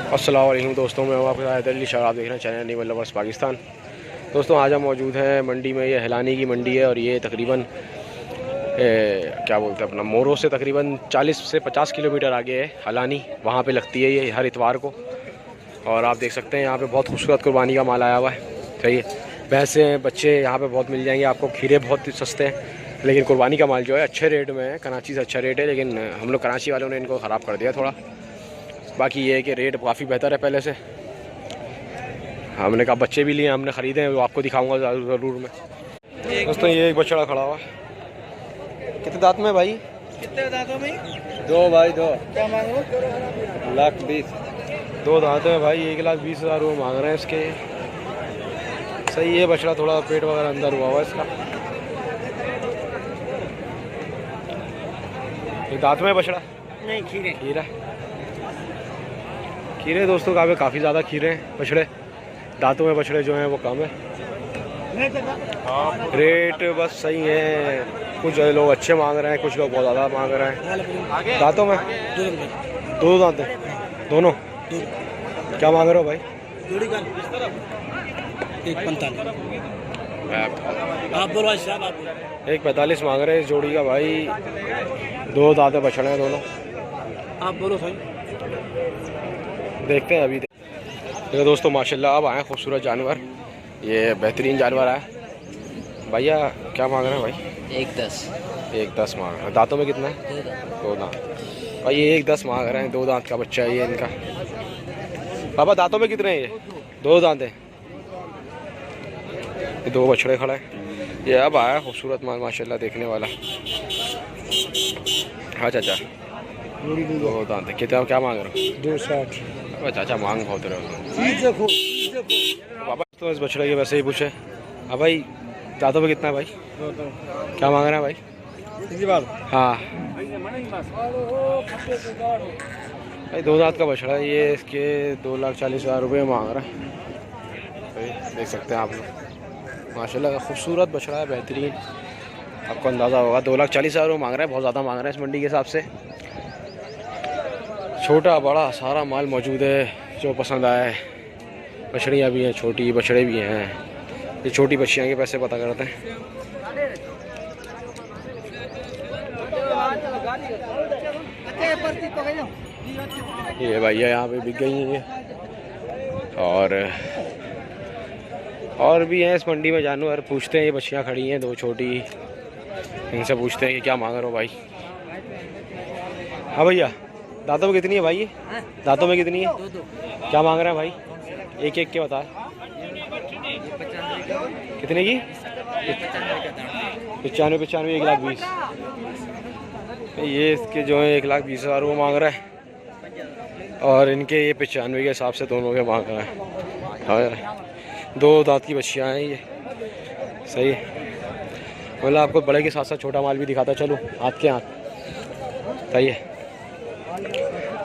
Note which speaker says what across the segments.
Speaker 1: अस्सलाम वालेकुम दोस्तों, मैं हूं आपके साथ हैदर अली शाह। आप देख रहे हैं चैनल एनिमल लवर्स पाकिस्तान। दोस्तों आज हम मौजूद हैं मंडी में। ये हिलानी की मंडी है और ये तकरीबन क्या बोलते हैं अपना मोरो से तकरीबन 40 से 50 किलोमीटर आगे है हिलानी। वहाँ पे लगती है ये हर इतवार को। और आप देख सकते हैं यहाँ पे बहुत खूबसूरत कुर्बानी का माल आया हुआ है। सही है, भैंसे बच्चे यहाँ पे बहुत मिल जाएंगे आपको। खीरे बहुत सस्ते हैं, लेकिन कुर्बानी का माल जो है अच्छे रेट में है। कराची से अच्छा रेट है, लेकिन हम लोग कराची वालों ने इनको ख़राब कर दिया थोड़ा। बाकी ये है कि रेट काफ़ी बेहतर है पहले से। हमने कहा बच्चे भी लिए, हमने ख़रीदे हैं, वो आपको दिखाऊंगा ज़रूर मैं। दोस्तों ये एक बछड़ा खड़ा हुआ। कितने दांत में भाई?
Speaker 2: कितने दांतों में?
Speaker 1: दो भाई, दो।
Speaker 2: क्या मांगो?
Speaker 1: 1,20,000। दो दांत में भाई, 1,20,000 वो मांग रहे हैं इसके। सही है, बछड़ा थोड़ा पेट वगैरह अंदर हुआ हुआ इसका। एक दांत में बछड़ा
Speaker 2: नहीं, खीरे।
Speaker 1: खीरा खीरे दोस्तों काफ़ी ज़्यादा खीरे हैं बछड़े। दांतों में बछड़े जो हैं वो कम है। रेट बस सही है। कुछ लोग अच्छे मांग रहे हैं, कुछ लोग बहुत ज़्यादा मांग रहे हैं। दांतों में दो दांत हैं दोनों। क्या मांग रहे हो भाई?
Speaker 2: जोड़ी का 1,45। आप बोलो साहब, आप बोलो।
Speaker 1: 1,45 मांग रहे हैं इस जोड़ी का भाई। दो दांत बछड़े हैं दोनों।
Speaker 2: आप बोलो सही।
Speaker 1: देखते हैं अभी। देखो दोस्तों माशाल्लाह अब आए खूबसूरत जानवर। ये बेहतरीन जानवर है। भैया क्या मांग रहे हैं भाई?
Speaker 2: 1,10।
Speaker 1: 1,10 मांग रहे हैं। दांतों में कितना है? दो दांत भाई। ये 1,10 मांग रहे हैं। दो दांत का बच्चा है ये इनका। पापा दांतों में कितने हैं ये? दो दांत हैं। ये दो बछड़े खड़ा है। ये अब आया खूबसूरत माल माशाल्लाह देखने वाला। हाँ चाचा, दो दांत है। कितना क्या मांग रहे हो?
Speaker 2: 260।
Speaker 1: अबे चाचा मांग बहुत रहे हो।
Speaker 2: देखो
Speaker 1: पापा तो इस बछड़े के वैसे ही पूछे। हाँ भाई, दांतों में कितना है भाई? क्या मांग रहे हैं भाई? हाँ भाई, दो दांत का बछड़ा है ये। इसके 2,40,000 रुपये मांग रहा है। तो देख सकते हैं आप लोग माशाल्लाह खूबसूरत बछड़ा है, बेहतरीन। आपको अंदाज़ा होगा 2,40,000 रुपये मांग रहा है। बहुत ज़्यादा मांग रहा है इस मंडी के हिसाब से। छोटा बड़ा सारा माल मौजूद है जो पसंद आए। बछड़ियाँ भी हैं, छोटी बछड़े भी हैं। ये छोटी बच्चियाँ के पैसे पता करते हैं। ये भैया यहाँ पे बिक गई हैं ये। और भी हैं इस मंडी में जानवर। पूछते हैं, ये बच्चियाँ खड़ी हैं दो छोटी, इनसे पूछते हैं कि क्या मांग रहे हो भाई। हाँ भैया, दांतों में कितनी है भाई ये? दांतों में कितनी है? क्या मांग रहे हैं भाई? एक एक के बता। कितने की? 95, 1,20,000। ये इसके जो है 1,20,000 वो मांग रहा है। और इनके ये 95 के हिसाब से दोनों के मांग रहा है। हाँ, दो दांत की बच्चियाँ हैं ये। सही है, मतलब आपको बड़े के साथ साथ छोटा माल भी दिखाता चलो हाथ के हाथ। सही है।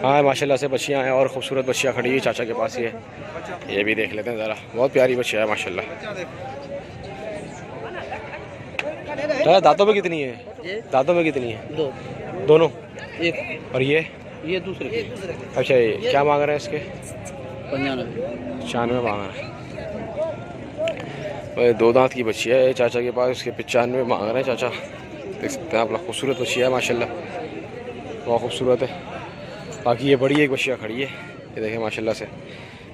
Speaker 1: हाँ माशाल्लाह से बच्चियाँ हैं और ख़ूबसूरत बच्चियाँ खड़ी है चाचा के पास। ये भी देख लेते हैं ज़रा। बहुत प्यारी बच्चियाँ है माशाल्लाह। दांतों में कितनी है? दांतों में कितनी है? दोनों
Speaker 2: एक।
Speaker 1: और ये
Speaker 2: दूसरे।
Speaker 1: अच्छा, ये क्या मांग रहे हैं इसके?
Speaker 2: 95
Speaker 1: मांग रहे हैं भाई। दो दांत की बच्ची है चाचा के पास, उसके 95 मांग रहे हैं चाचा। देख सकते हैं आप लोग, खूबसूरत बच्ची है माशाल्लाह, बहुत खूबसूरत है। बाकी ये बड़ी एक बच्चियाँ खड़ी है, ये देखें माशाल्लाह से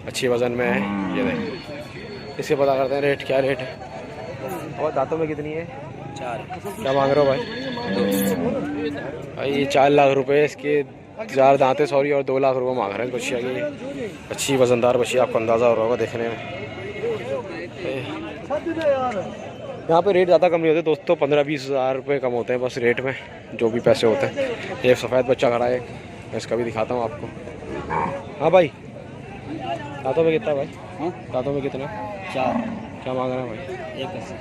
Speaker 1: अच्छी वज़न में है। ये देखें, इसके पता करते हैं रेट क्या रेट है। और दांतों में कितनी है?
Speaker 2: 4।
Speaker 1: क्या मांग रहे हो भाई? भाई ये 4 लाख रुपए इसके 4 दांत है सॉरी, और 2 लाख रुपए मांग रहे हैं बच्चियाँ की। अच्छी वज़नदार बच्चियाँ, आपको अंदाज़ा हो रहा होगा देखने में। यहाँ पे रेट ज़्यादा कम नहीं होते दोस्तों, 15-20 हज़ार रुपये कम होते हैं बस रेट में, जो भी पैसे होते हैं। ये सफ़ेद बच्चा खड़ा है, मैं इसका भी दिखाता हूँ आपको। हाँ भाई, दांतों में कितना भाई? हाँ, दांतों में कितना?
Speaker 2: 4।
Speaker 1: क्या मांग रहे हैं भाई?
Speaker 2: 1,80।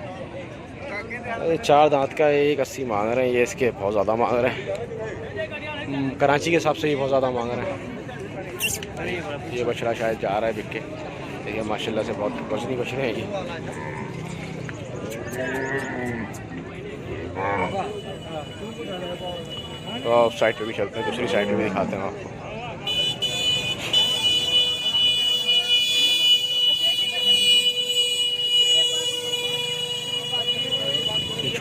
Speaker 1: 4 दांत का 1,80 मांग रहे हैं ये। इसके बहुत ज़्यादा मांग रहे हैं, कराची के हिसाब से ही बहुत ज़्यादा मांग रहे हैं। ये बछड़ा शायद जा रहा है बिक के। देखिए माशाल्लाह से बहुत वजनी बछड़े हैं ये। तो आप साइड पे भी चलते हैं, दूसरी साइड पे भी दिखाते हैं आपको।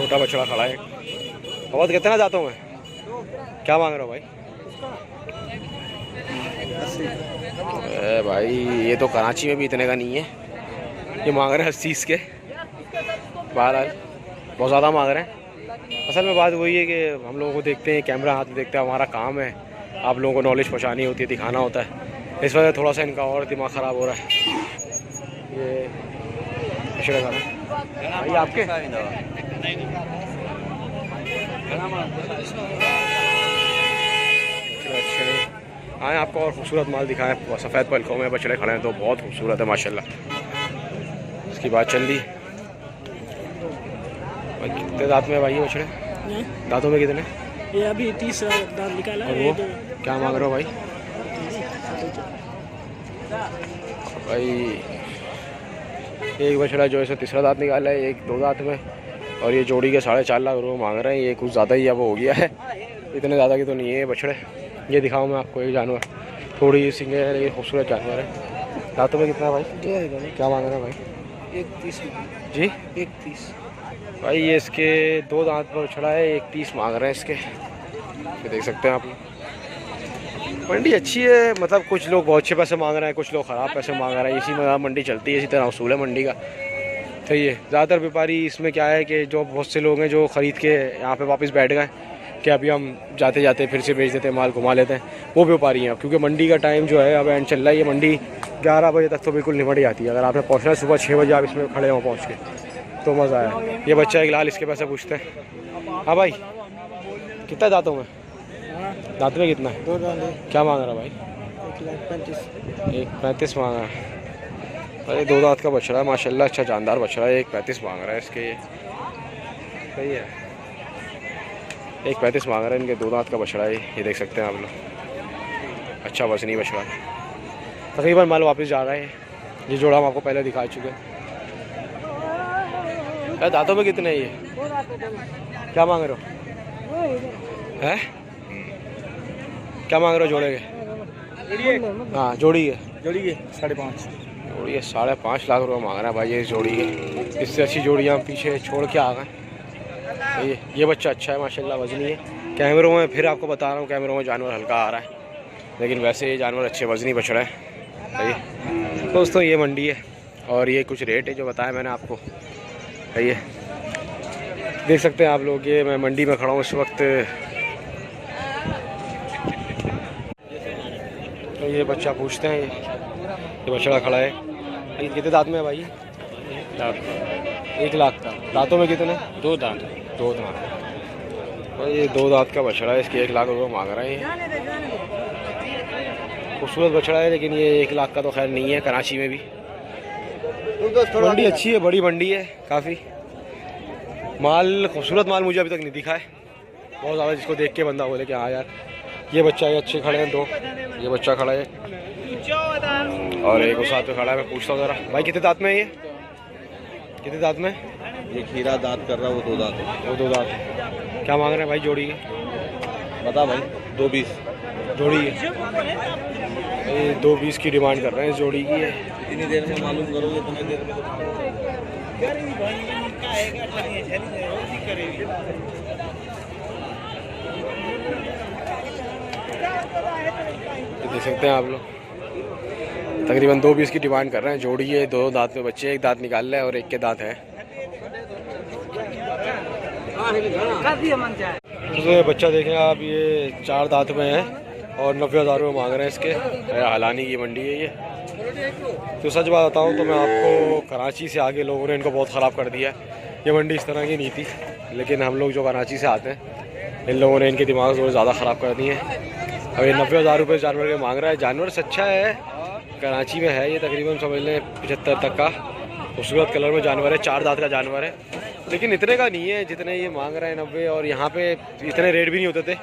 Speaker 1: छोटा बछड़ा खड़ा है। बहुत कितना दांतों में क्या मांग रहे हो भाई? भाई ये तो कराची में भी इतने का नहीं है, ये मांग रहे हैं 80 के। बहरहाल बहुत ज़्यादा मांग रहे हैं। असल में बात वही है कि हम लोगों को देखते हैं, कैमरा हाथ में देखते हैं, हमारा काम है आप लोगों को नॉलेज पहुँचानी होती है, दिखाना होता है। इस वजह से थोड़ा सा इनका और दिमाग ख़राब हो रहा है। ये बछड़े खाना भाई आपके अच्छे आए, आपको और खूबसूरत माल दिखाएं। सफ़ेद पलकों में बछड़े खड़े हैं तो बहुत खूबसूरत है माशाल्लाह। इसकी बात चल रही भाई। कितने दांत में भाई ये बछड़े? दांतों में कितने?
Speaker 3: ये अभी 30 दांत निकाला
Speaker 1: और
Speaker 3: है।
Speaker 1: वो क्या मांग रहे हो भाई? भाई एक बछड़ा जो है तीसरा दांत निकाला है, एक 2 दांत में, और ये जोड़ी के 4.5 लाख रुपये मांग रहे हैं। ये कुछ ज़्यादा ही अब हो गया है, इतने ज़्यादा की तो नहीं है ये बछड़े। ये दिखाऊँ मैं आपको, एक जानवर थोड़ी सिंगे है लेकिन खूबसूरत जानवर है। दांतों में कितना भाई? क्या मांग रहे हैं भाई?
Speaker 3: 130
Speaker 1: जी
Speaker 3: 130
Speaker 1: भाई। ये इसके 2 दांत पर बछड़ा है, 130 मांग रहे हैं इसके। ये देख सकते हैं आप लोग। मंडी अच्छी है, मतलब कुछ लोग बहुत अच्छे पैसे मांग रहे हैं, कुछ लोग ख़राब पैसे मांग रहे हैं। इसी में मंडी चलती है, इसी तरह उसूल है मंडी का। तो ये ज़्यादातर व्यापारी इसमें क्या है कि जो बहुत से लोग हैं जो ख़रीद के यहाँ पे वापस बैठ गए कि अभी हम जाते जाते फिर से बेच देते हैं, माल घुमा लेते हैं, वो व्यापारी हैं। क्योंकि मंडी का टाइम जो है अब एंड चल रहा है। ये मंडी 11 बजे तक तो बिल्कुल निमट जाती है। अगर आपने पहुँचना है सुबह 6 बजे, आप इसमें खड़े हो पहुँच के तो मज़ा आया। ये बच्चा एक लाल, इसके पैसे पूछते हैं। हाँ भाई कितना दांतों में? दांत में कितना है?
Speaker 3: 2 दांत
Speaker 1: क्या मांग रहा भाई? 1.35 मांग रहा है। अरे 2 दांत का बछड़ा है माशाल्लाह, अच्छा जानदार बछड़ा है। 1.35 मांग रहा है इसके। ये सही है, 1.35 मांग रहा है इनके। 2 दांत का बछड़ा है ये देख सकते हैं आप लोग। अच्छा वजनी बछड़ा है। तकरीबन माल वापस जा रहा है। ये जोड़ा हम आपको पहले दिखा चुके हैं। दांतों में कितने हैं ये? क्या मांग रहे हो? हैं क्या मांग रहे हो जोड़े के? हाँ जोड़ी के
Speaker 3: 5.5
Speaker 1: जोड़ी है 5.5 लाख रुपये मांग रहा है भाई ये इस जोड़ी के। इससे अच्छी जोड़ियाँ हम पीछे छोड़ के आ गए। ये बच्चा अच्छा है माशाल्लाह, वजनी है। कैमरों में फिर आपको बता रहा हूँ, कैमरों में जानवर हल्का आ रहा है, लेकिन वैसे ये जानवर अच्छे वजनी बछड़ा है। दोस्तों ये मंडी है और ये कुछ रेट है जो बताया मैंने आपको। ये देख सकते हैं आप लोग, ये मैं मंडी में खड़ा हूँ इस वक्त। तो ये बच्चा पूछते हैं, ये बछड़ा खड़ा है। ये कितने दांत में है भाई? 1 लाख का। दांतों में कितने? 2 दांत। 2 दांत और ये 2 दांत का बछड़ा है। इसके 1 लाख रुपये मांग रहे हैं। खूबसूरत बछड़ा है लेकिन ये 1 लाख का तो खैर नहीं है। कराची में भी मंडी अच्छी है, बड़ी मंडी है काफ़ी। माल खूबसूरत माल मुझे अभी तक नहीं दिखा है बहुत ज़्यादा, जिसको देख के बंदा बोले कि हाँ यार ये बच्चा ये अच्छे खड़े हैं। 2 ये बच्चा खड़ा है और एक उस साथ पे खड़ा है। मैं पूछता हूँ ज़रा भाई कितने दांत में है ये? कितने दांत में?
Speaker 2: ये खीरा दांत कर रहा है, वो 2 दांत है।
Speaker 1: वो 2 दांत। क्या मांग रहे हैं भाई जोड़ी के?
Speaker 2: बता भाई 2.20
Speaker 1: जोड़ी है। ये 2.20 की डिमांड कर रहे हैं इस जोड़ी की। है
Speaker 2: इतनी देर में मालूम करोगे, इतनी देर में देख सकते हैं आप लोग। तकरीबन 2.20 की डिमांड कर रहे हैं। जोड़ी है, 2 दांत में बच्चे, 1 दांत निकाल रहे हैं और 1 के दांत है। तो ये बच्चा देखें आप, ये 4 दांत में है और 90,000 रुपये मांग रहे हैं इसके। हलानी की मंडी है ये। तो सच बात बताऊँ तो मैं आपको, कराची से आगे लोगों ने इनको बहुत ख़राब कर दिया है। ये मंडी इस तरह की नहीं थी, लेकिन हम लोग जो कराची से आते हैं इन लोगों ने इनके दिमाग थोड़े ज़्यादा ख़राब कर दिए हैं। अब ये 90,000 रुपये जानवर के मांग रहा है। जानवर सच्चा है, कराची में है ये, तकरीबन समझ लें 75 तक का खूबसूरत कलर में जानवर है। 4 दांत का जानवर है, लेकिन इतने का नहीं है जितने ये मांग रहे हैं 90। और यहाँ पे इतने रेट भी नहीं होते थे।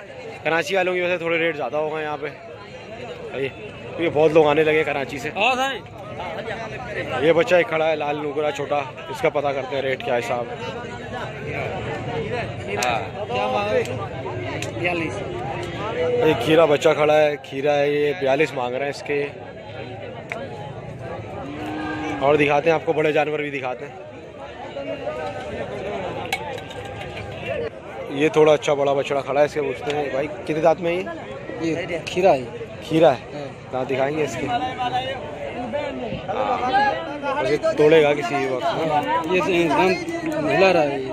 Speaker 2: कराची वालों की वजह से थोड़े रेट ज़्यादा हो गए यहाँ पे। ये बहुत लोग आने लगे कराची से। ये बच्चा एक खड़ा है लाल नुकरा छोटा, इसका पता करते हैं रेट क्या हिसाब। एक खीरा बच्चा खड़ा है, खीरा है ये 42 मांग रहे हैं इसके। और दिखाते हैं आपको, बड़े जानवर भी दिखाते हैं। ये थोड़ा अच्छा बड़ा बछड़ा खड़ा है, इसके पूछते हैं भाई कितने दांत में है
Speaker 3: ये खीरा है।
Speaker 2: खीरा है, दांत दिखाएंगे इसके। वैसे तोड़ेगा किसी वक्त ना।
Speaker 3: ये दांत हिला रहा है ये।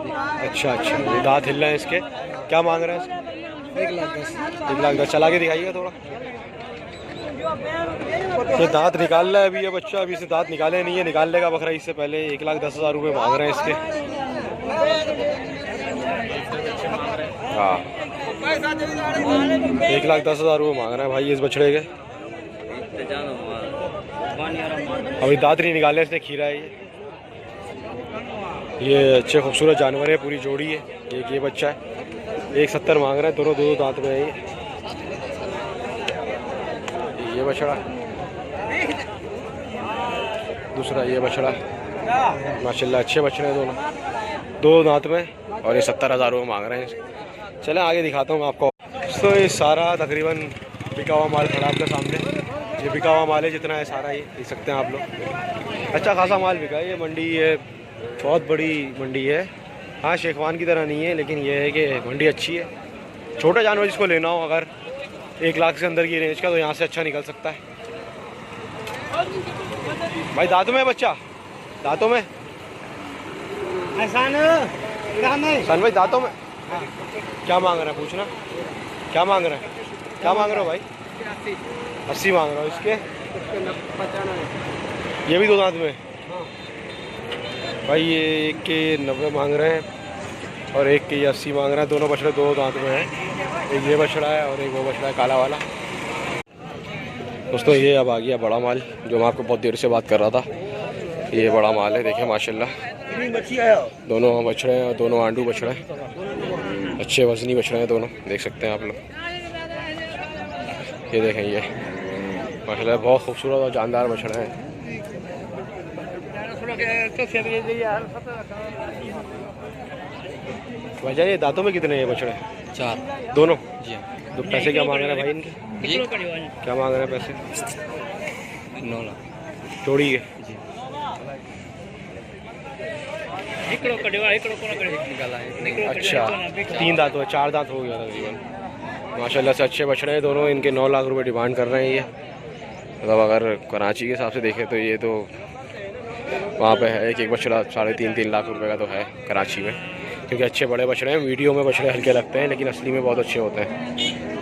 Speaker 2: अच्छा अच्छा, ये दांत हिल रहे हैं इसके। क्या मांग रहे हैं इसके?
Speaker 3: 1,10,000।
Speaker 2: 1,10,000। चला के दिखाइएगा थोड़ा। ये दांत निकाल रहा है अभी ये बच्चा, अभी इसे दांत निकाले नहीं है, निकाल लेगा बकरा इससे पहले। 1,10,000 रुपये मांग रहे हैं इसके। हाँ, 1,10,000 रुपये मांग रहे हैं भाई इस बछड़े के। अभी दांत नहीं निकाले इसने, खीरा है ये अच्छे खूबसूरत जानवर है, पूरी जोड़ी है। एक ये बच्चा है, 1,70 मांग रहे हैं, दोनों दो दांत में है ये बछड़ा। दूसरा ये बछड़ा, माशाल्लाह अच्छे बछड़े हैं दोनों, दो दांत में, और ये 70,000 रुपये मांग रहे हैं। चलें आगे दिखाता हूँ आपको। तो ये सारा तकरीबन बिका हुआ माल खड़ा आपके सामने। ये बिका हुआ माल है जितना है सारा, ये देख सकते हैं आप लोग। अच्छा खासा माल बिका है। ये मंडी है, बहुत बड़ी मंडी है। हाँ, शेखवान की तरह नहीं है, लेकिन ये है कि मंडी अच्छी है। छोटा जानवर जिसको लेना हो अगर 1 लाख से अंदर की रेंज का, तो यहाँ से अच्छा निकल सकता है। भाई दांतों में बच्चा, दांतों में सन भाई, दांतों में क्या मांग रहे हैं पूछना? क्या मांग रहे हैं? क्या मांग रहे हो भाई? 80 मांग रहा हूँ इसके। ये भी दो दांत में भाई। ये एक के 90 मांग रहे हैं और एक के 80 मांग रहे हैं। दोनों बछड़े दो दांत में हैं। एक ये बछड़ा है और एक वो बछड़ा है काला वाला। दोस्तों ये अब आ गया बड़ा माल, जो मैं आपको बहुत देर से बात कर रहा था। ये बड़ा माल है, देखिए माशाल्लाह। दोनों बछड़े हैं और दोनों आंडू बछड़े हैं, अच्छे वजनी बछड़े हैं दोनों, देख सकते हैं आप लोग। ये देखें, ये माशाल्लाह बहुत खूबसूरत और जानदार बछड़े हैं। भाईजान ये दांतों में कितने हैं ये बछड़े?
Speaker 3: 4
Speaker 2: दोनों
Speaker 3: जी।
Speaker 2: तो पैसे क्या मांग रहे हैं भाई इनके?
Speaker 3: जी
Speaker 2: क्या मांग रहे हैं पैसे?
Speaker 3: 9 लाख
Speaker 2: जोड़ी के।
Speaker 3: जी।
Speaker 2: अच्छा, 3 दांत हो, 4 दांत हो गया तकरीबन। माशाल्लाह से अच्छे बछड़े हैं दोनों। इनके 9 लाख रुपए डिमांड कर रहे हैं ये। मतलब अगर कराची के हिसाब से देखें तो ये तो वहाँ पे है एक बछड़ा 3.5 लाख रुपए का तो है कराची में, क्योंकि अच्छे बड़े बछड़े हैं। वीडियो में बछड़े हल्के लगते हैं, लेकिन असली में बहुत अच्छे होते हैं।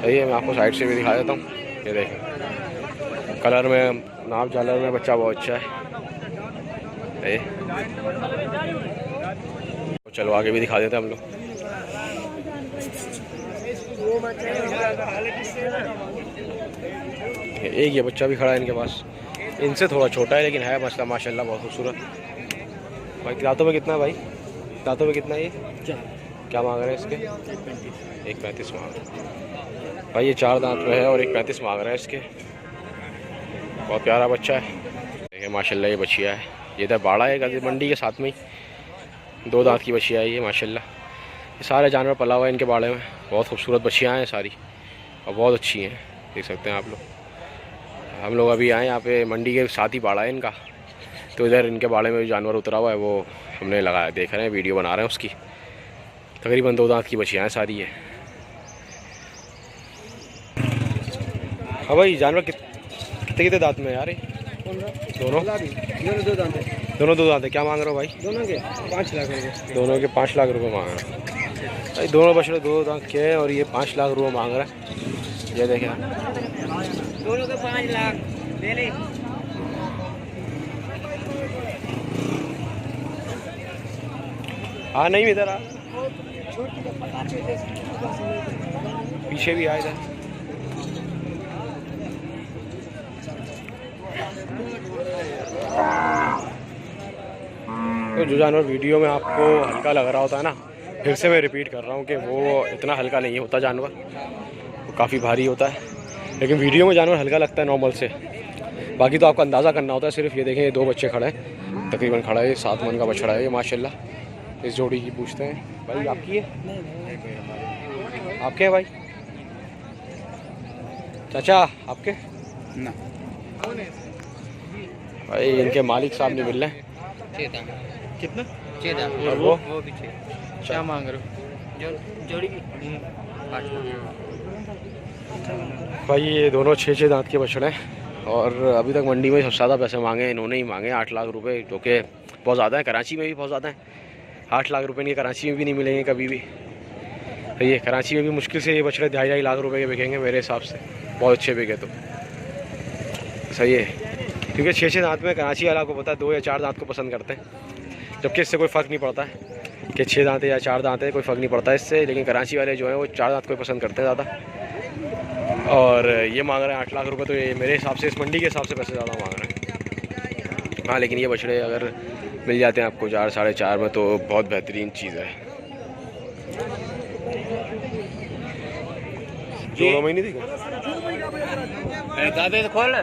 Speaker 2: ये मैं आपको साइड से भी दिखा देता हूँ। ये देखें, कलर में, नाप झालर में बच्चा बहुत अच्छा है। चलो आगे भी दिखा देते हैं हम लोग। एक ये बच्चा भी खड़ा है इनके पास, इनसे थोड़ा छोटा है लेकिन है मसला माशाल्लाह बहुत खूबसूरत। भाई दांतों में कितना है भाई? दांतों में कितना है ये? क्या मांग रहे हैं इसके? 1,35 मांग रहे हैं भाई। ये 4 दांत में है और 1,35 मांग रहे हैं इसके। बहुत प्यारा बच्चा है, देखिए माशाल्लाह। ये बछिया है, ये इधर बाड़ा है मंडी के साथ में ही, 2 दांत की बछिया है ये माशाल्लाह। ये सारे जानवर पला हुआ है इनके बाड़े में। बहुत खूबसूरत बछियाँ हैं सारी और बहुत अच्छी हैं, देख सकते हैं आप लोग। हम लोग अभी आए यहाँ पे, मंडी के साथ ही बाड़ा है इनका, तो इधर इनके बाड़े में जो जानवर उतरा हुआ है वो हमने लगाया, देख रहे हैं, वीडियो बना रहे हैं उसकी। तकरीबन 2 दांत की बछियाँ हैं सारी है। हाँ भाई, जानवर कितने दांत में यार? दोनों
Speaker 3: 2 दांत है।
Speaker 2: दोनों 2 दांत है। क्या मांग रहे हो भाई?
Speaker 3: दोनों के 5 लाख रुपये।
Speaker 2: दोनों के 5 लाख रुपये मांग रहे हैं भाई। दोनों बछड़े 2 दांत के हैं और ये 5 लाख रुपये मांग रहा है। ये देखें,
Speaker 3: दोनों के 5 लाख ले ले।
Speaker 2: हाँ नहीं, इधर आ, पीछे भी आए इधर। तो जो जानवर वीडियो में आपको हल्का लग रहा होता है ना, फिर से मैं रिपीट कर रहा हूँ कि वो इतना हल्का नहीं होता जानवर, वो काफ़ी भारी होता है। लेकिन वीडियो में जानवर हल्का लगता है नॉर्मल से, बाकी तो आपको अंदाज़ा करना होता है सिर्फ। ये देखें, ये 2 बच्चे खड़े हैं, तकरीबन खड़ा है, 7 मन का बछड़ा है ये माशाल्लाह। इस जोड़ी की पूछते हैं भाई, आपकी है? आपके है भाई? चाचा आपके?
Speaker 3: ना
Speaker 2: भाई इनके मालिक साहब नहीं मिल रहे हैं।
Speaker 3: कितना?
Speaker 2: और वो
Speaker 3: भी 6। क्या मांग रहे हो? जोड़ी की
Speaker 1: भाई ये दोनों 6-6 दांत के बछड़े हैं और अभी तक मंडी में सबसे ज़्यादा पैसे मांगे इन्होंने ही मांगे 8 लाख रुपए, जो कि बहुत ज़्यादा है। कराची में भी बहुत ज़्यादा है। 8 लाख रुपए नहीं, कराची में भी नहीं मिलेंगे कभी भी। तो ये कराची में भी मुश्किल से ये बछड़े 2.5 लाख रुपए के बिकेंगे मेरे हिसाब से, बहुत अच्छे बिके तो सही है। क्योंकि 6-6 दांत में कराची वाला को पता है 2 या 4 दांत को पसंद करते हैं, जबकि इससे कोई फ़र्क नहीं पड़ता है कि 6 दांत है या 4 दांत है, कोई फ़र्क नहीं पड़ता इससे। लेकिन कराची वाले जो है वो 4 दांत को पसंद करते हैं ज़्यादा। और ये मांग रहे हैं 8 लाख रुपए, तो ये मेरे हिसाब से इस मंडी के हिसाब से पैसे ज़्यादा मांग रहे हैं। हाँ लेकिन ये बछड़े अगर मिल जाते हैं आपको 4 साढ़े 4 में तो बहुत बेहतरीन चीज़ है। जोड़ों में नहीं दिखा
Speaker 3: दादे तो खोल।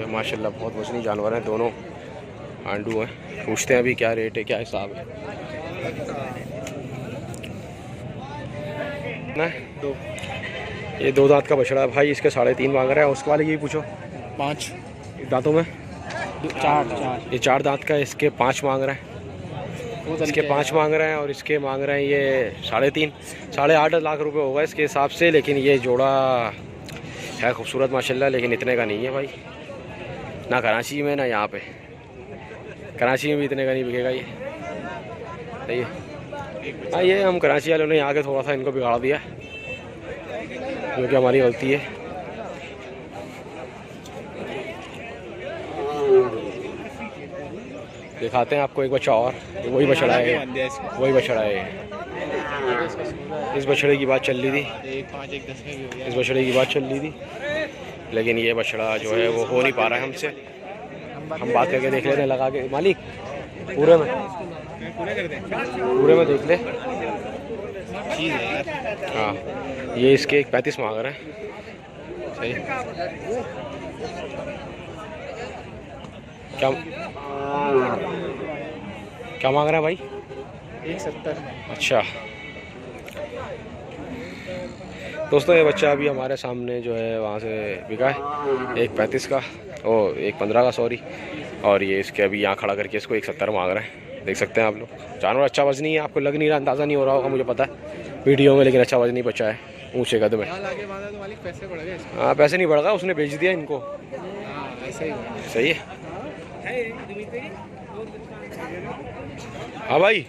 Speaker 1: माशाल्लाह बहुत वजनी जानवर हैं, दोनों आंडू हैं। पूछते हैं अभी क्या रेट है, क्या हिसाब है ना। ये 2 दांत का बछड़ा है भाई, इसके 3.5 मांग रहा है। उसके वाले ये पूछो 5 दांतों में 4 ये 4 दांत का, इसके 5 मांग रहे हैं, इसके 5 मांग रहे हैं और इसके मांग रहे हैं ये 3.5 8.5 लाख रुपए होगा इसके हिसाब से। लेकिन ये जोड़ा है खूबसूरत माशाल्लाह, लेकिन इतने का नहीं है भाई, ना कराची में ना यहाँ पे। कराची में भी इतने का नहीं बिकेगा ये, सही है। हाँ ये हम कराची वालों ने आके थोड़ा सा इनको बिगाड़ दिया, जो कि हमारी गलती है। दिखाते हैं आपको एक बच्चा और, वही बछड़ा है, वही बछड़ा है। इस बछड़े की बात चल रही थी, इस बछड़े की बात चल रही थी, लेकिन ये बछड़ा जो है वो हो नहीं पा रहा है हमसे। हम बात करके देख लेते हैं लगा के, मालिक पूरे में देख ले। हाँ ये इसके 35 मांग रहे हैं, सही। क्या मांग रहा है भाई? 170। अच्छा दोस्तों, ये बच्चा अभी हमारे सामने जो है वहाँ से बिका है, एक 35 का और एक 15 का सॉरी। और ये इसके अभी यहाँ खड़ा करके इसको 170 मांग रहे हैं। देख सकते हैं आप लोग, जानवर अच्छा वजनी है, आपको लग नहीं रहा, अंदाज़ा नहीं हो रहा होगा मुझे पता है वीडियो में, लेकिन अच्छा वजनी बच्चा है, ऊँचे कद में। हाँ पैसे नहीं बढ़ गया, उसने बेच दिया इनको, सही है। हाँ भाई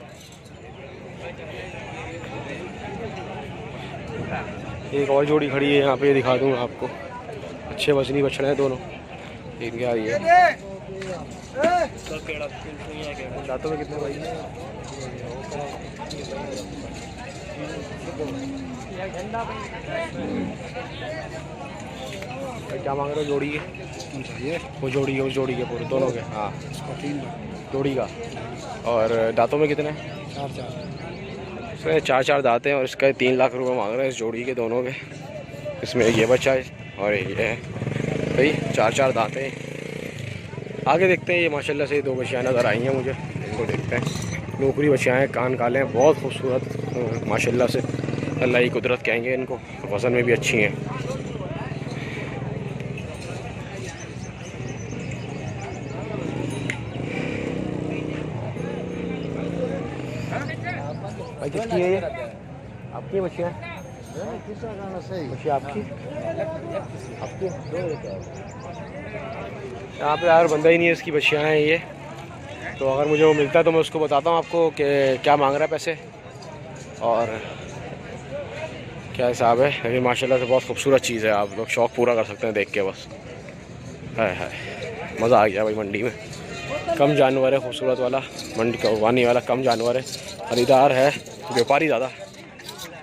Speaker 1: एक और जोड़ी खड़ी है यहाँ पे, दिखा दूँगा आपको। अच्छे वजनी बछड़े हैं दोनों। एक क्या रही है दांतों में कितने भाई? क्या मांग रहे हो जोड़ी के? वो जोड़ी है, उस जोड़ी के पूरे दोनों के। हाँ जोड़ी का। और दांतों में कितने? 4 दांत हैं और इसका 3 लाख रुपए मांग रहे हैं इस जोड़ी के दोनों के। इसमें ये बच्चा है और ये है भाई, 4 दांत हैं। आगे देखते हैं, ये माशाल्लाह से 2 बच्चियाँ नज़र आई हैं मुझे, इनको देखते हैं। नौकरी बच्चियाँ हैं, कान काले हैं, बहुत खूबसूरत माशाल्लाह से, अल्लाह की कुदरत कहेंगे इनको। वज़न में भी अच्छी हैं। भाई किसकी है ये? आपकी बच्चियाँ? बच्चियाँ आपकी? यहाँ पे यार बंदा ही नहीं है, इसकी बच्चियाँ हैं ये। तो अगर मुझे वो मिलता है तो मैं उसको बताता हूँ आपको कि क्या मांग रहा है पैसे और क्या हिसाब है। लेकिन माशाल्लाह से बहुत खूबसूरत चीज़ है, आप लोग शौक़ पूरा कर सकते हैं देख के बस। है मज़ा आ गया भाई। मंडी में कम जानवर है, खूबसूरत वाला मंडी कुर्बानी वाला कम जानवर है, ख़रीदार है, व्यापारी ज़्यादा।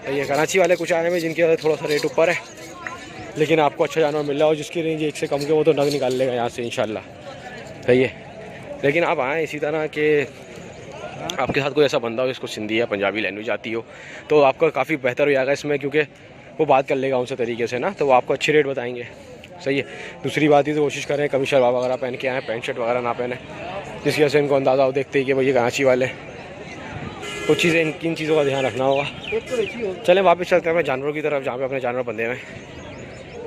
Speaker 1: ये कराची वाले कुछ आने में जिनके वजह थोड़ा सा रेट ऊपर है, लेकिन आपको अच्छा जानवर मिल रहा है और जिसकी रेंज 1 से कम के वो तो नग निकाल लेगा यहाँ से इंशाल्लाह, सही है। लेकिन आप आएँ इसी तरह कि आपके साथ कोई ऐसा बंदा हो जिसको सिंधी या पंजाबी लैंग्वेज आती हो, तो आपका काफ़ी बेहतर हो जाएगा इसमें, क्योंकि वो बात कर लेगा उनसे तरीके से ना, तो वो आपको अच्छे रेट बताएंगे, सही है। दूसरी बात ही तो कोशिश करें कभी शलवार वगैरह पहन के आएँ, पैंट शर्ट वगैरह ना पहने, जिसकी वजह से इनको अंदाज़ा हो देखते ही कि भाई ये कराची वाले। कुछ चीज़ें किन चीज़ों का ध्यान रखना होगा। चलें वापस चलते हैं जानवरों की तरफ, जहाँ पे अपने जानवर बंधे हुए हैं,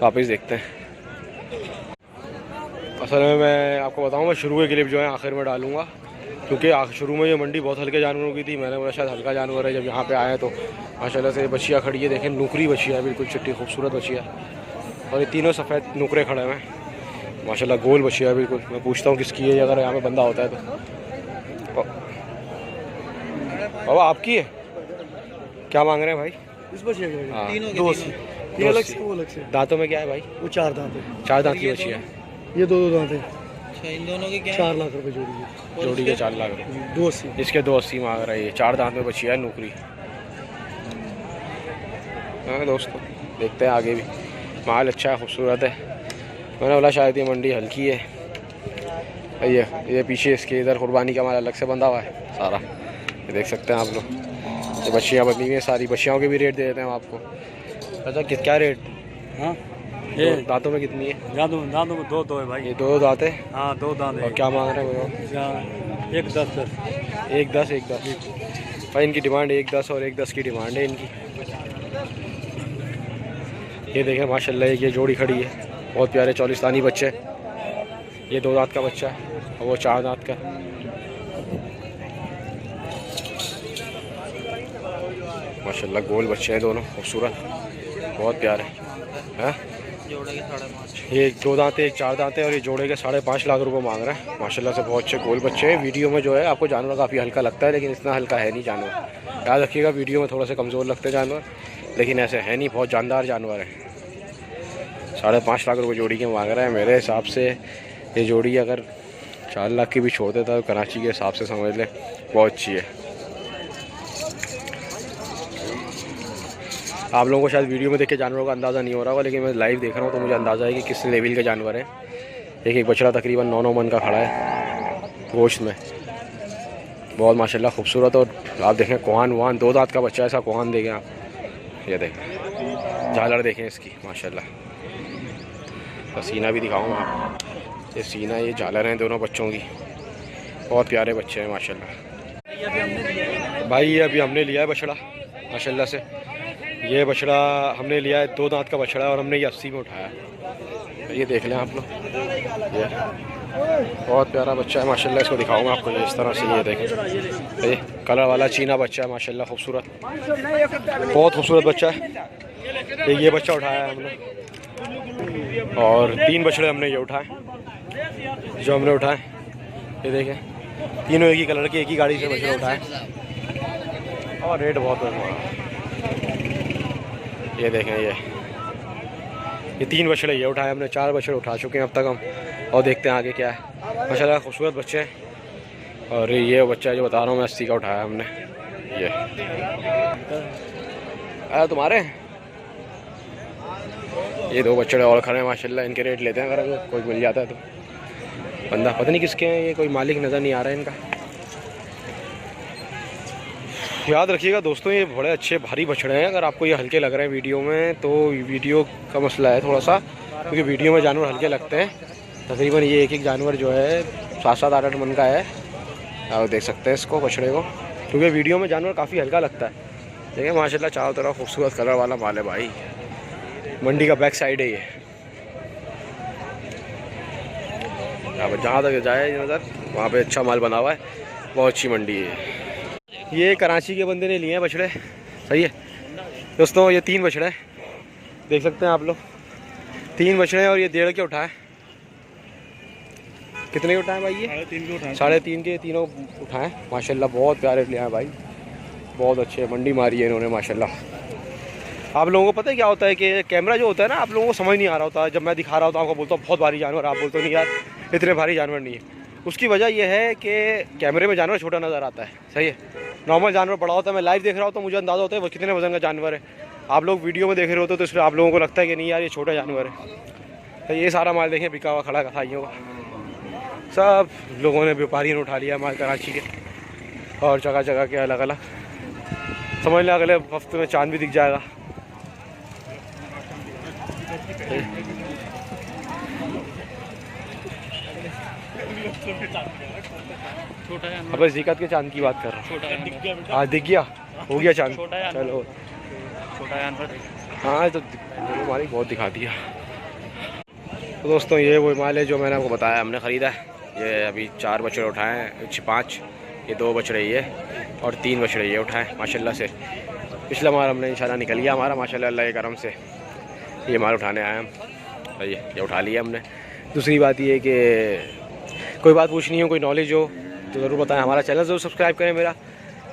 Speaker 1: वापस देखते हैं।
Speaker 2: असल में मैं आपको बताऊँ, मैं शुरू के क्लिप जो है आखिर में डालूँगा, क्योंकि शुरू में ये मंडी बहुत हल्के जानवरों की थी। मैंने बोला शायद हल्का जानवर है, जब यहाँ पे आए तो माशाल्लाह से बछिया खड़ी है। देखें नुकरी बछिया है, बिल्कुल चिट्टी खूबसूरत बछिया, और ये तीनों सफ़ेद नुकरे खड़े हुए हैं माशाल्लाह। गोल बछिया है बिल्कुल। मैं पूछता हूँ किसकी है, अगर यहाँ पे बंदा होता है तो। बाबा आपकी है? क्या मांग रहे हैं भाई?
Speaker 3: इस बछिया के
Speaker 2: हाँ,
Speaker 3: तीनों के
Speaker 2: ये
Speaker 3: अलग से, वो अलग से।
Speaker 2: दांतों में क्या है भाई?
Speaker 3: वो 4 दांत है।
Speaker 2: 4 दांत की बछिया है।
Speaker 3: ये 2 दांत है।
Speaker 4: अच्छा, इन दोनों के क्या
Speaker 3: 4 लाख रुपए जोड़ी है।
Speaker 2: जोड़ी के 4 लाख रुपये।
Speaker 3: 280।
Speaker 2: इसके 280 मांग रहा है। ये 4 दांत में बछिया है नुकरी। हाँ दोस्तों, देखते हैं आगे भी। माल अच्छा है, खूबसूरत है। मैंने बोला शायद ये मंडी हल्की है। ये पीछे इसके इधर कुर्बानी का माल अलग से बंधा हुआ है सारा, ये देख सकते हैं आप लोग। ये बछियाँ बंधी हुई हैं सारी। बछियाओं के भी रेट दे देते हैं हम आपको। अच्छा क्या रेट?
Speaker 3: हाँ,
Speaker 2: ये दांतों में कितनी है?
Speaker 3: दांतों में 2 है भाई।
Speaker 2: ये 2 दांत है।
Speaker 3: हाँ, 2 दांत है।
Speaker 2: और क्या मांग रहे हैं वो?
Speaker 3: 110।
Speaker 2: 110 भाई। इनकी डिमांड 110 और 110 की डिमांड है इनकी। ये देखें माशाल्लाह, ये जोड़ी खड़ी है, बहुत प्यारे चौलिस्तानी बच्चे। ये 2 दांत का बच्चा है और वो 4 दांत का। माशाल्लाह गोल बच्चे हैं दोनों, खूबसूरत, बहुत प्यारे हैं।
Speaker 4: जोड़े के 5.5?
Speaker 2: ये 2 दांत है, एक 4 दांत है, और ये जोड़े के 5.5 लाख रुपए मांग रहे हैं। माशाल्लाह से बहुत अच्छे गोल बच्चे हैं। वीडियो में जो है आपको जानवर काफ़ी हल्का लगता है, लेकिन इतना हल्का है नहीं जानवर। याद रखिएगा, वीडियो में थोड़ा से कमज़ोर लगते हैं जानवर, लेकिन ऐसे है नहीं, बहुत जानदार जानवर है। 5.5 लाख रुपए जोड़ी के मांग रहे हैं। मेरे हिसाब से ये जोड़ी अगर 4 लाख की भी छोड़ देता तो कराची के हिसाब से समझ लें बहुत अच्छी है। आप लोगों को शायद वीडियो में देख के जानवरों का अंदाज़ा नहीं हो रहा होगा, लेकिन मैं लाइव देख रहा हूँ तो मुझे अंदाज़ा है कि किस लेवल के जानवर हैं। एक बछड़ा तकरीबन 9 मन का खड़ा है गोश्त में, बहुत माशाल्लाह खूबसूरत। और आप देखें कोहान वहान, 2 दांत का बच्चा, ऐसा कोहान देखें आप। ये देखें झालर देखें इसकी माशाल्लाह। तो सीना भी दिखाऊँ आप, ये सीना, ये झालर हैं दोनों बच्चों की, बहुत प्यारे बच्चे हैं माशाल्लाह। भाई ये अभी हमने लिया है बछड़ा माशाल्लाह से। ये बछड़ा हमने लिया है, 2 दांत का बछड़ा है, और हमने ये 80 में उठाया। ये देख लें आप लोग, ये बहुत प्यारा बच्चा है माशाल्लाह। इसको दिखाऊंगा आपको इस तरह से। ये देखें, ये कलर वाला चीना बच्चा है माशाल्लाह, खूबसूरत, बहुत खूबसूरत बच्चा है। ये बच्चा उठाया है हमने, और 3 बछड़े हमने ये उठाए जो हमने उठाए। ये देखें, तीनों एक ही कलर के, एक ही गाड़ी से बछड़े उठाए, और रेट बहुत है। ये देखें, ये 3 बछड़े ये उठाए हमने, 4 बछड़े उठा चुके हैं अब तक हम, और देखते हैं आगे क्या है। माशाल्लाह खूबसूरत बच्चे हैं। और ये बच्चा जो बता रहा हूँ मैं, 80 का उठाया हमने। ये तुम्हारे ये 2 बछड़े और खड़े हैं माशाल्लाह। इनके रेट लेते हैं अगर कोई मिल जाता है तो। बंदा पता नहीं किसके हैं, ये कोई मालिक नज़र नहीं आ रहा है इनका। याद रखिएगा दोस्तों, ये बड़े अच्छे भारी बछड़े हैं। अगर आपको ये हल्के लग रहे हैं वीडियो में, तो वीडियो का मसला है थोड़ा सा, क्योंकि वीडियो में जानवर हल्के लगते हैं। तकरीबन ये एक जानवर जो है 7-7, 8-8 मन का है। आप देख सकते हैं इसको, बछड़े को, क्योंकि वीडियो में जानवर काफ़ी हल्का लगता है। देखिए माशाल्लाह चारों तरफ खूबसूरत कलर वाला माल है भाई। मंडी का बैक साइड है ये। अब जहाँ तक जाए नज़र, वहाँ पे अच्छा माल बना हुआ है, बहुत अच्छी मंडी है। ये कराची के बंदे ने लिए हैं बछड़े, सही है दोस्तों। ये 3 बछड़े देख सकते हैं आप लोग, 3 बछड़े, और ये 1.5 के उठाए। कितने के उठाए भाई? ये 3.5 के तीनों उठाए माशाल्लाह। बहुत प्यारे लिए हैं भाई, बहुत अच्छे। मंडी मारी है इन्होंने माशाल्लाह। आप लोगों को पता है क्या होता है कि कैमरा जो होता है ना, आप लोगों को समझ नहीं आ रहा होता। जब मैं दिखा रहा होता हूँ आपको बोलता हूँ बहुत भारी जानवर, आप बोलते हो नहीं यार इतने भारी जानवर नहीं है। उसकी वजह यह है कि कैमरे में जानवर छोटा नज़र आता है, सही है। नॉर्मल जानवर बड़ा होता है, मैं लाइव देख रहा होता हूँ, मुझे अंदाज़ा होता है वो कितने वजन का जानवर है। आप लोग वीडियो में देख रहे होते तो इसलिए आप लोगों को लगता है कि नहीं यार ये छोटा जानवर है। तो ये सारा माल देखें बिका हुआ खड़ा कसाईयों का, सब लोगों ने, व्यापारियों ने उठा लिया माल कराची के, और जगह जगह के अलग अलग। समझ लें अगले हफ्ते में चांद भी दिख जाएगा। अब ज़िकत के चांद की बात कर रहा हूँ। आज दिख गया, हो गया चांद, चलो छोटा जानवर। हाँ तो हमारी बहुत दिखा दिया।
Speaker 1: तो दोस्तों ये वो माल है जो मैंने आपको बताया हमने ख़रीदा है। ये अभी 4 बछड़े उठाए हैं, 5, ये 2 बछड़े ये और 3 बछड़े ये उठाए माशाल्लाह से। पिछला माल हमने इंशाल्लाह निकल गया हमारा माशाल्लाह अल्लाह के करम से। ये माल उठाने आए हम, ये उठा लिया हमने। दूसरी बात ये कि कोई बात पूछनी हो, कोई नॉलेज हो तो ज़रूर बताएं। हमारा चैनल ज़रूर सब्सक्राइब करें, मेरा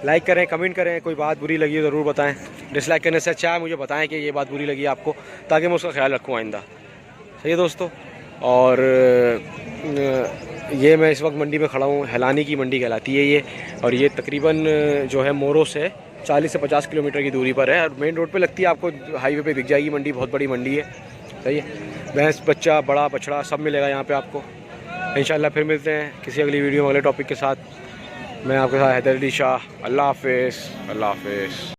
Speaker 1: लाइक करें, कमेंट करें। कोई बात बुरी लगी हो ज़रूर बताएं। डिसलाइक करने से अच्छा है मुझे बताएं कि ये बात बुरी लगी आपको, ताकि मैं उसका ख्याल रखूँ आइंदा। सही है दोस्तों। और ये मैं इस वक्त मंडी में खड़ा हूँ, हैलानी की मंडी कहलाती है ये। और ये तकरीबन जो है मोरो से 40 से 50 किलोमीटर की दूरी पर है और मेन रोड पे लगती है, आपको हाईवे पे दिख जाएगी मंडी। बहुत बड़ी मंडी है। सही है। भैंस बच्चा बड़ा बछड़ा सब मिलेगा यहाँ पे आपको। इंशाल्लाह फिर मिलते हैं किसी अगली वीडियो में अगले टॉपिक के साथ। मैं आपके साथ हैदर अली शाह। अल्लाह हाफ़िज़। अल्लाह हाफ़िज़।